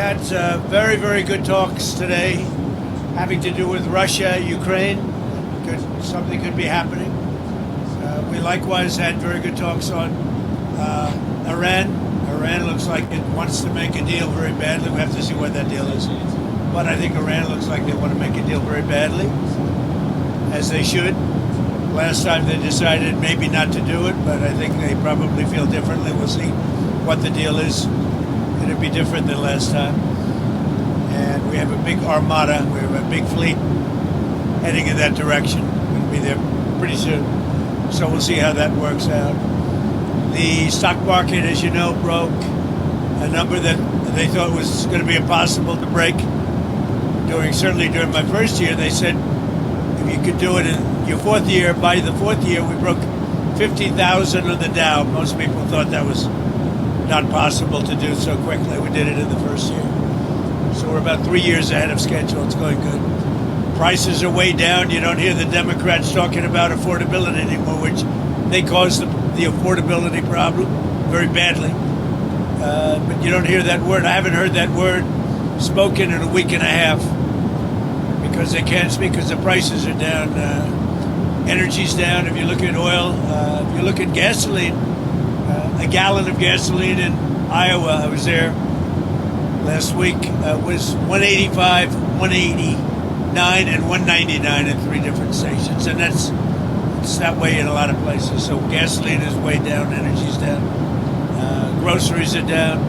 had very, very good talks today having to do with Russia, Ukraine. Something could be happening. We likewise had very good talks on Iran. Iran looks like it wants to make a deal very badly. We have to see what that deal is. But I think Iran looks like they want to make a deal very badly, as they should. Last time they decided maybe not to do it, but I think they probably feel differently. We'll see what the deal is. It'll be different than last time. And we have a big armada. We have a big fleet heading in that direction. We'll be there pretty soon. So we'll see how that works out. The stock market, as you know, broke a number that they thought was going to be impossible to break. Certainly during my first year, they said if you could do it in your fourth year, by the fourth year, we broke 50,000 on the Dow. Most people thought that was not possible to do so quickly. We did it in the first year. So we're about 3 years ahead of schedule. It's going good. Prices are way down. You don't hear the Democrats talking about affordability anymore, which they caused the affordability problem very badly. But you don't hear that word. I haven't heard that word spoken in a week and a half because they can't speak because the prices are down. Energy's down. If you look at oil, if you look at gasoline, a gallon of gasoline in Iowa, I was there last week, was $1.85, $1.89, and $1.99 at 3 different stations. And it's that way in a lot of places. So gasoline is way down, energy's down, groceries are down.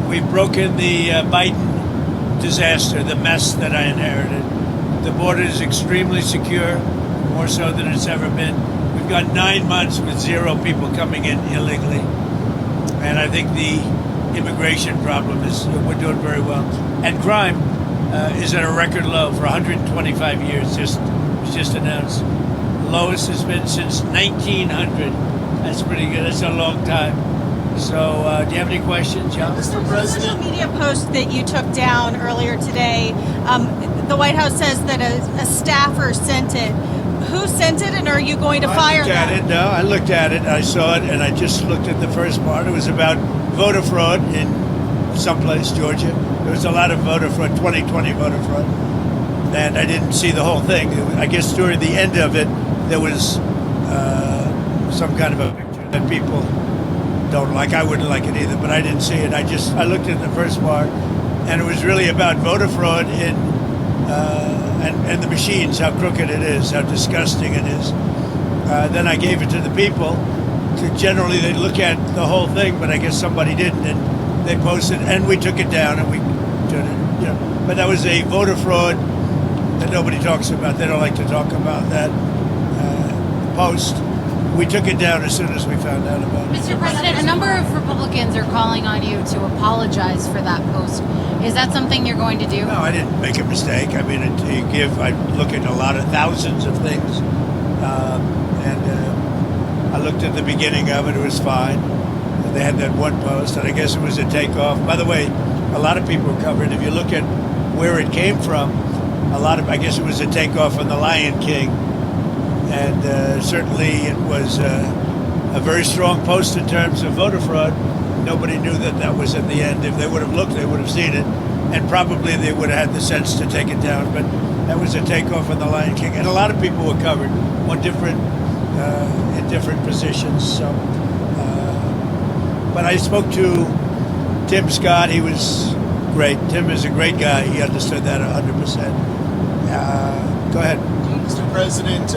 We've broken the Biden disaster, the mess that I inherited. The border is extremely secure, more so than it's ever been. We've got 9 months with 0 people coming in illegally. And I think the immigration problem we're doing very well. And crime is at a record low for 125 years, it was just announced. The lowest has been since 1900. That's pretty good, that's a long time. So, do you have any questions, John? Mr. President, social media post that you took down earlier today, the White House says that a staffer sent it. Who sent it, and are you going to fire them? I looked at it. I saw it, and I just looked at the first part. It was about voter fraud in someplace, Georgia. There was a lot of voter fraud, 2020 voter fraud, and I didn't see the whole thing. I guess during the end of it, there was some kind of a picture that people don't like. I wouldn't like it either, but I didn't see it. I looked at the first part, and it was really about voter fraud in and the machines, how crooked it is, how disgusting it is. Then I gave it to the people. Generally, they look at the whole thing, but I guess somebody didn't, and they posted, and we took it down, and we did it. But that was a voter fraud that nobody talks about. They don't like to talk about that post. We took it down as soon as we found out about it. Mr. President, a number of Republicans are calling on you to apologize for that post. Is that something you're going to do? No, I didn't make a mistake. I mean, I look at a lot of thousands of things. I looked at the beginning of it. It was fine. They had that one post, and I guess it was a takeoff. By the way, a lot of people covered. If you look at where it came from, I guess it was a takeoff on the Lion King. And certainly it was a very strong post in terms of voter fraud. Nobody knew that was at the end. If they would have looked, they would have seen it. And probably they would have had the sense to take it down. But that was a takeoff on the Lion King. And a lot of people were covered on in different positions. So, but I spoke to Tim Scott. He was great. Tim is a great guy. He understood that 100%. Go ahead. Mr. President,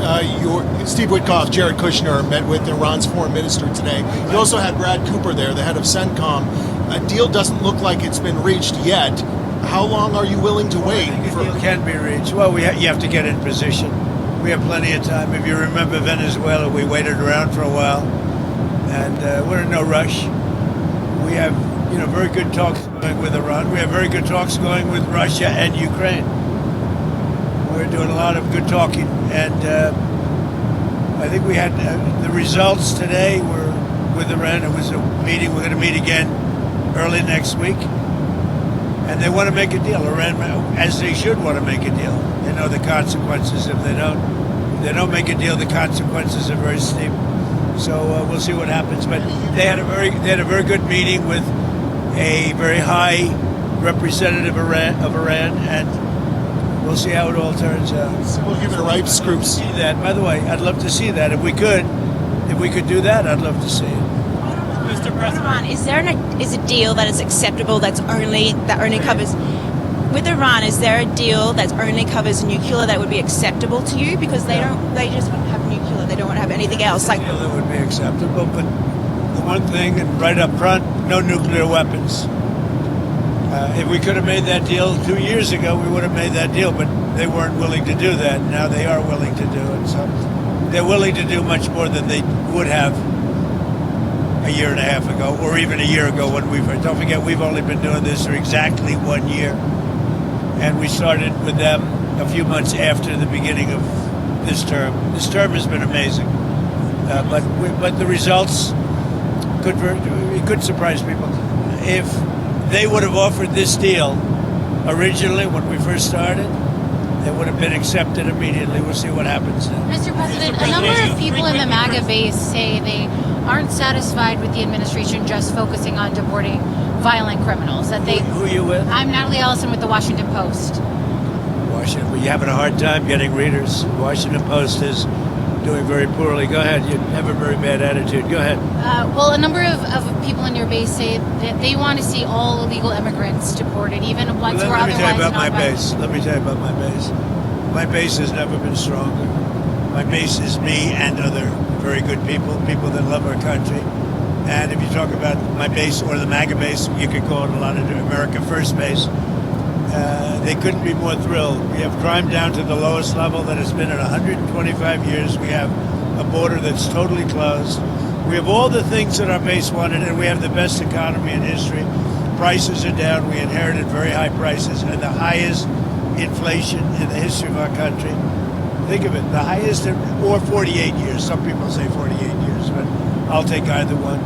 Steve Witkoff, Jared Kushner met with Iran's foreign minister today. You also had Brad Cooper there, the head of CENTCOM. A deal doesn't look like it's been reached yet. How long are you willing to wait? A deal can be reached. Well, you have to get in position. We have plenty of time. If you remember Venezuela, we waited around for a while, and we're in no rush. We have, very good talks going with Iran. We have very good talks going with Russia and Ukraine. We're doing a lot of good talking, and I think we had the results today were with Iran. It was a meeting. We're going to meet again early next week, and they want to make a deal. Iran, as they should, want to make a deal. They know the consequences if they don't. If they don't make a deal, the consequences are very steep. So we'll see what happens. But they had a very good meeting with a very high representative of Iran, and we'll see how it all turns out. So we'll give it a ripe scoops. See that? By the way, I'd love to see that. If we could do that, I'd love to see it. Mr. President, Iran, is a deal that is acceptable that only covers with Iran? Is there a deal that only covers nuclear that would be acceptable to you? Because they just want to have nuclear. They don't want to have anything else. Like, That would be acceptable, but the one thing, and right up front, no nuclear weapons. If we could have made that deal 2 years ago, we would have made that deal, but they weren't willing to do that. Now they are willing to do it. So they're willing to do much more than they would have a year and a half ago, or even a year ago when don't forget, we've only been doing this for exactly 1 year. And we started with them a few months after the beginning of this term. This term has been amazing. But the results could surprise people. If they would have offered this deal originally when we first started, it would have been accepted immediately. We'll see what happens now. Mr. President, a number of people in the MAGA base say they aren't satisfied with the administration just focusing on deporting violent criminals. That they. Who are you with? I'm Natalie Ellison with the Washington Post. Washington. Well, you're having a hard time getting readers. Washington Post is doing very poorly. Go ahead. You have a very bad attitude. Go ahead. Well, a number of people in your base say that they want to see all illegal immigrants deported, even ones who are Let me tell otherwise you about not my base. Let me tell you about my base. My base has never been stronger. My base is me and other very good people that love our country. And if you talk about my base or the MAGA base, you could call it a lot of America First base. They couldn't be more thrilled. We have crime down to the lowest level that it's been in 125 years. We have a border that's totally closed. We have all the things that our base wanted, and we have the best economy in history. Prices are down. We inherited very high prices and the highest inflation in the history of our country. Think of it, the highest or 48 years. Some people say 48 years, but I'll take either one.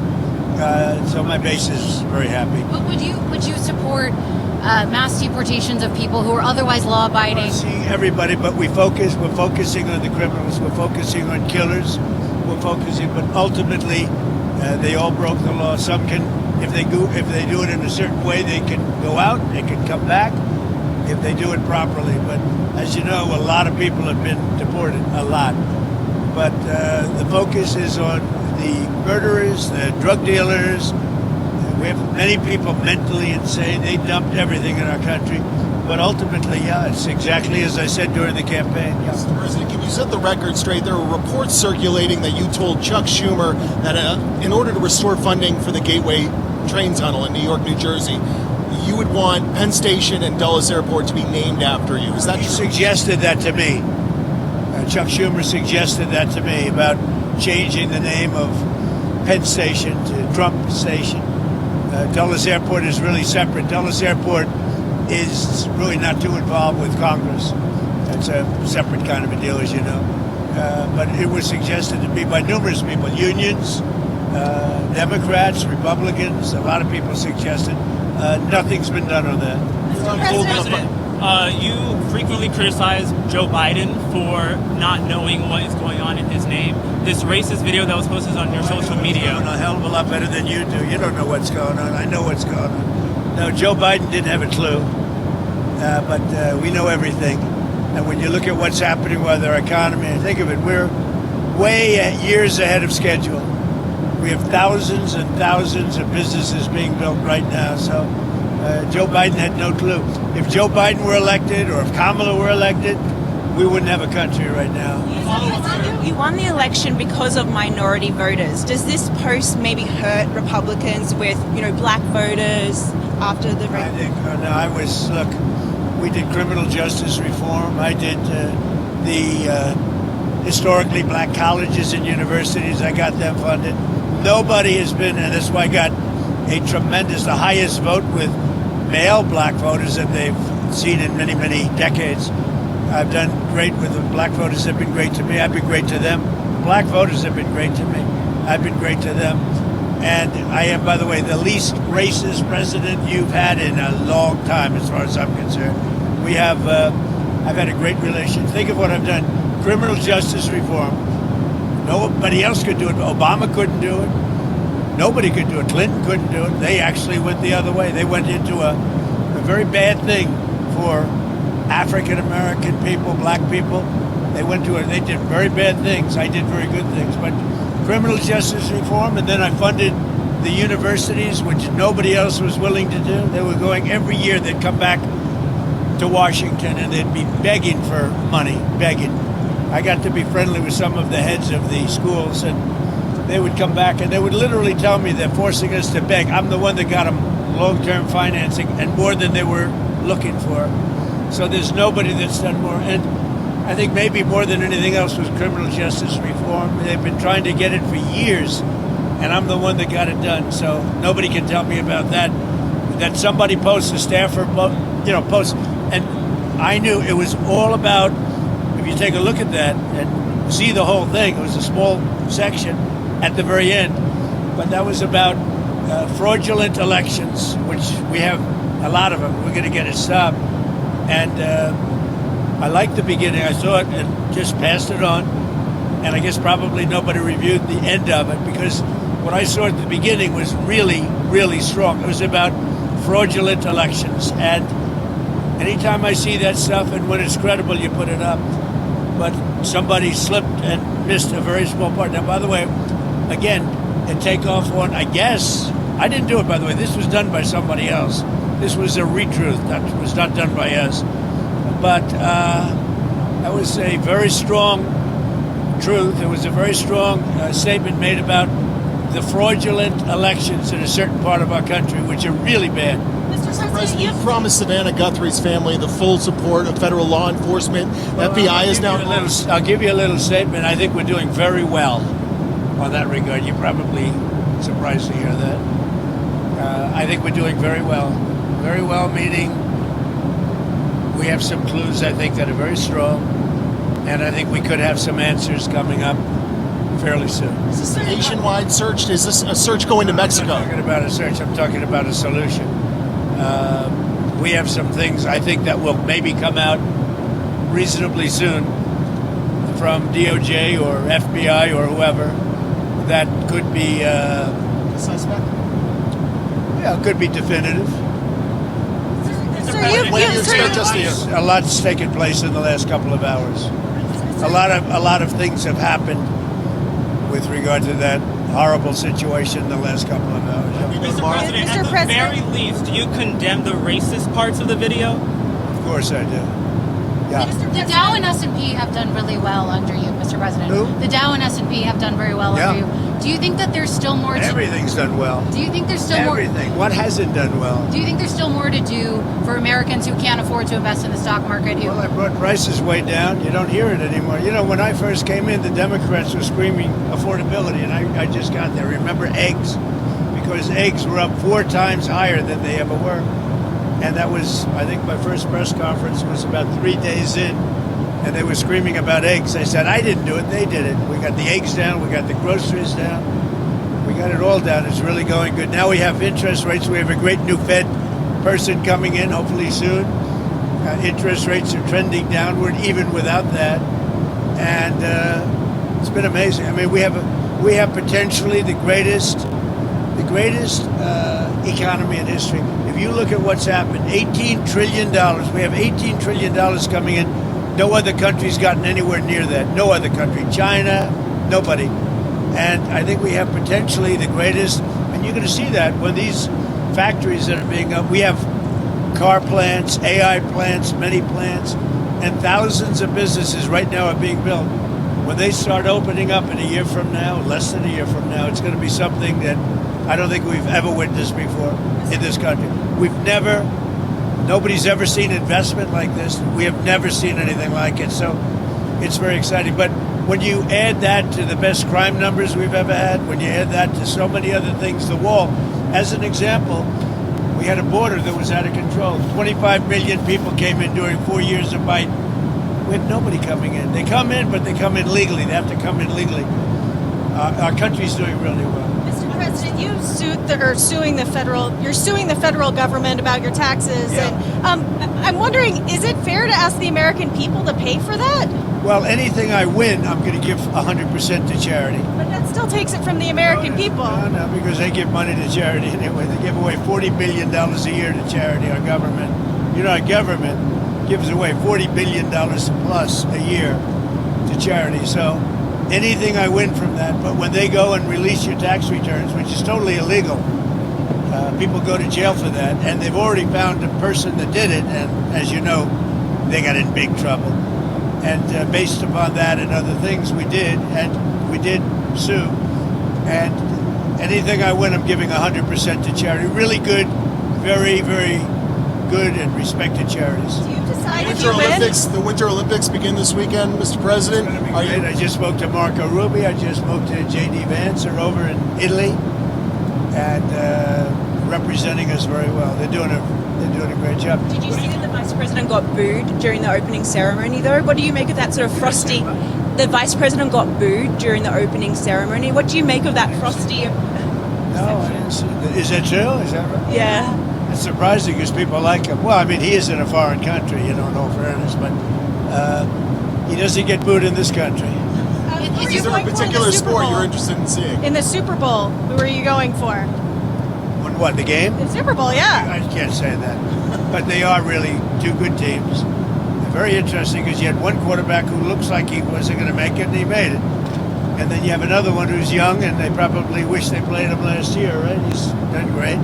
So my base is very happy. But would you support mass deportations of people who are otherwise law-abiding? See everybody, but we're focusing on the criminals. We're focusing on killers. We're focusing, but ultimately, they all broke the law. Some can, if they do it in a certain way, they can go out. They can come back if they do it properly. But as you know, a lot of people have been deported. A lot. But the focus is on the murderers, the drug dealers. We have many people mentally insane. They dumped everything in our country. But ultimately, yeah, it's exactly as I said during the campaign. Yeah. Mr. President, can you set the record straight? There were reports circulating that you told Chuck Schumer that in order to restore funding for the Gateway train tunnel in New York, New Jersey, you would want Penn Station and Dulles Airport to be named after you. Is that He true? suggested that to me. Chuck Schumer suggested that to me about changing the name of Penn Station to Trump Station. Dulles Airport is really separate. Dulles Airport is really not too involved with Congress. That's a separate kind of a deal, as you know. But it was suggested to me by numerous people, unions, Democrats, Republicans. A lot of people suggested. Nothing's been done on that. Mr. President, you frequently criticize Joe Biden for not knowing what is going on in his name. This racist video that was posted on your social media. A hell of a lot better than you do. You don't know what's going on. I know what's going on. No, Joe Biden didn't have a clue. But we know everything. And when you look at what's happening with our economy, and think of it, we're way years ahead of schedule. We have thousands and thousands of businesses being built right now. So Joe Biden had no clue. If Joe Biden were elected or if Kamala were elected, we wouldn't have a country right now. you won the election because of minority voters. Does this post maybe hurt Republicans with, black voters after the I think, look, we did criminal justice reform. I did the historically black colleges and universities. I got them funded. Nobody has been, and that's why I got the highest vote with male black voters that they've seen in many, many decades. I've done great with the black voters. Have been great to me. I've been great to them. Black voters have been great to me. I've been great to them. And I am, by the way, the least racist president you've had in a long time, as far as I'm concerned. We have, I've had a great relation. Think of what I've done. Criminal justice reform. Nobody else could do it. Obama couldn't do it. Nobody could do it. Clinton couldn't do it. They actually went the other way. They went into a a very bad thing for African American people, black people. They did very bad things. I did very good things. But criminal justice reform, and then I funded the universities, which nobody else was willing to do. They were going every year, they'd come back to Washington and they'd be begging for money, begging. I got to be friendly with some of the heads of the schools, and they would come back and they would literally tell me they're forcing us to beg. I'm the one that got them long-term financing and more than they were looking for. So there's nobody that's done more. And I think maybe more than anything else was criminal justice reform. They've been trying to get it for years, and I'm the one that got it done. So nobody can tell me about that. That somebody posts, a staffer, posts, and I knew it was all about. If you take a look at that and see the whole thing, it was a small section at the very end, but that was about fraudulent elections, which we have a lot of them. We're going to get it stopped, and I liked the beginning. I saw it and just passed it on, and I guess probably nobody reviewed the end of it because what I saw at the beginning was really, really strong. It was about fraudulent elections, and anytime I see that stuff, and when it's credible, you put it up. But somebody slipped and missed a very small part. Now, by the way, again, and take off on, I guess, I didn't do it, by the way. This was done by somebody else. This was a retruth. That was not done by us. But that was a very strong truth. It was a very strong statement made about the fraudulent elections in a certain part of our country, which are really bad. Mr. President, you promised Savannah Guthrie's family the full support of federal law enforcement. FBI is now. I'll give you a little statement. I think we're doing very well on that regard. You're probably surprised to hear that. I think we're doing very well. Very well, meaning we have some clues, I think, that are very strong. And I think we could have some answers coming up fairly soon. Is this a nationwide search? Is this a search going to Mexico? I'm not talking about a search. I'm talking about a solution. We have some things I think that will maybe come out reasonably soon from DOJ or FBI or whoever that could be Suspect? Yeah, could be definitive. When do you expect us to hear? A lot's taken place in the last couple of hours. A lot of things have happened with regard to that horrible situation in the last couple of hours. Mr. President, Mr. at the President. very least, do you condemn the racist parts of the video? Of course I do. Yeah. The Dow and S&P have done really well under you, Mr. President. Who? The Dow and S&P have done very well Yeah. under you. Do you think that there's still more to Everything's done well. Do you think there's still Everything. What hasn't done well? more? Do you think there's still more to do for Americans who can't afford to invest in the stock market? Well, I brought prices way down. You don't hear it anymore. You know, when I first came in, the Democrats were screaming affordability, and I just got there. Remember eggs? Because eggs were up 4 times higher than they ever were. And that was, I think my first press conference was about 3 days in, and they were screaming about eggs. I said, I didn't do it, they did it. We got the eggs down, we got the groceries down, we got it all down. It's really going good. Now we have interest rates. We have a great new Fed person coming in, hopefully soon. Interest rates are trending downward, even without that. And it's been amazing. I mean, we have potentially the greatest economy in history. If you look at what's happened, $18 trillion. We have $18 trillion coming in. No other country's gotten anywhere near that. No other country. China, nobody. And I think we have potentially the greatest, and you're going to see that when these factories that are being up, we have car plants, AI plants, many plants, and thousands of businesses right now are being built. When they start opening up in a year from now, less than a year from now, it's going to be something that I don't think we've ever witnessed before in this country. Nobody's ever seen investment like this. We have never seen anything like it. So it's very exciting. But when you add that to the best crime numbers we've ever had, when you add that to so many other things, the wall, as an example, we had a border that was out of control. 25 million people came in during 4 years of Biden. We had nobody coming in. They come in, but they come in legally. They have to come in legally. Our country's doing really well. Mr. President, you're suing the federal government about your taxes, Yeah. and I'm wondering, is it fair to ask the American people to pay for that? Well, anything I win, I'm going to give 100% to charity. But that still takes it from the American people. No, because they give money to charity anyway. They give away $40 billion a year to charity, our government. You know, our government gives away $40 billion plus a year to charity. So anything I win from that, but when they go and release your tax returns, which is totally illegal, people go to jail for that, and they've already found a person that did it, and as you know, they got in big trouble. And based upon that and other things we did sue, and anything I win, I'm giving 100% to charity. Really good, very, very good and respected charities. Do you decide if Winter you win? Olympics. The Winter Olympics begin this weekend, Mr. President. It's gonna be Are great. you? I just spoke to Marco Rubi. I just spoke to J.D. Vance. They're over in Italy and representing us very well. They're doing a great job. Did you see that the Vice President got booed during the opening ceremony, though? What do you make of that sort of frosty? The Vice President got booed during the opening ceremony. What do you make of that frosty? No, I didn't see that. Is that true? Is that right? Yeah. It's surprising because people like him. Well, I mean, he is in a foreign country, in all fairness, but he doesn't get booed in this country. Is there a particular sport you're interested in seeing? In the Super Bowl, who are you going for? On what, the game? The Super Bowl, yeah. I can't say that. But they are really two good teams. They're very interesting because you had one quarterback who looks like he wasn't going to make it, and he made it. And then you have another one who's young, and they probably wish they played him last year, right? He's done great.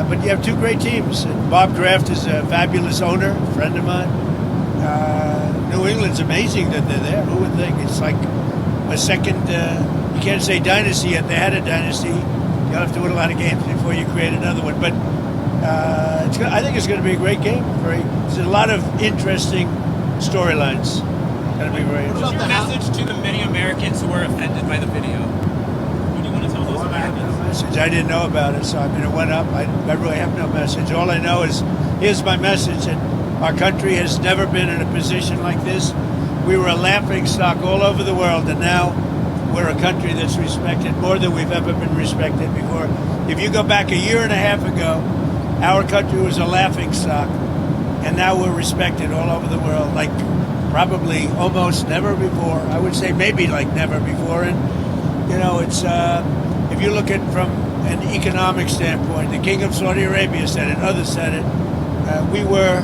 But you have two great teams. And Bob Kraft is a fabulous owner, a friend of mine. New England's amazing that they're there. Who would think? It's like a second, you can't say dynasty yet. They had a dynasty. You'll have to win a lot of games before you create another one. But I think it's going to be a great game. There's a lot of interesting storylines. Going to be very What's interesting. your message to the many Americans who were offended by the video? What do you want to tell those I have no Americans? message. I didn't know about it, so I mean, it went up. I really have no message. All I know is, here's my message, and our country has never been in a position like this. We were a laughing stock all over the world, and now we're a country that's respected more than we've ever been respected before. If you go back a year and a half ago, our country was a laughing stock, and now we're respected all over the world, like probably almost never before. I would say maybe like never before. And you know, it's if you look at from an economic standpoint, the King of Saudi Arabia said it, others said it. We were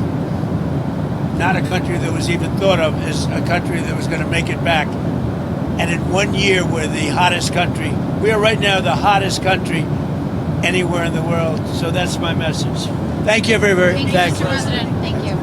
not a country that was even thought of as a country that was going to make it back. And in 1 year, we're the hottest country. We are right now the hottest country anywhere in the world. So that's my message. Thank you, everybody. Thank you, Mr. President. Thank you.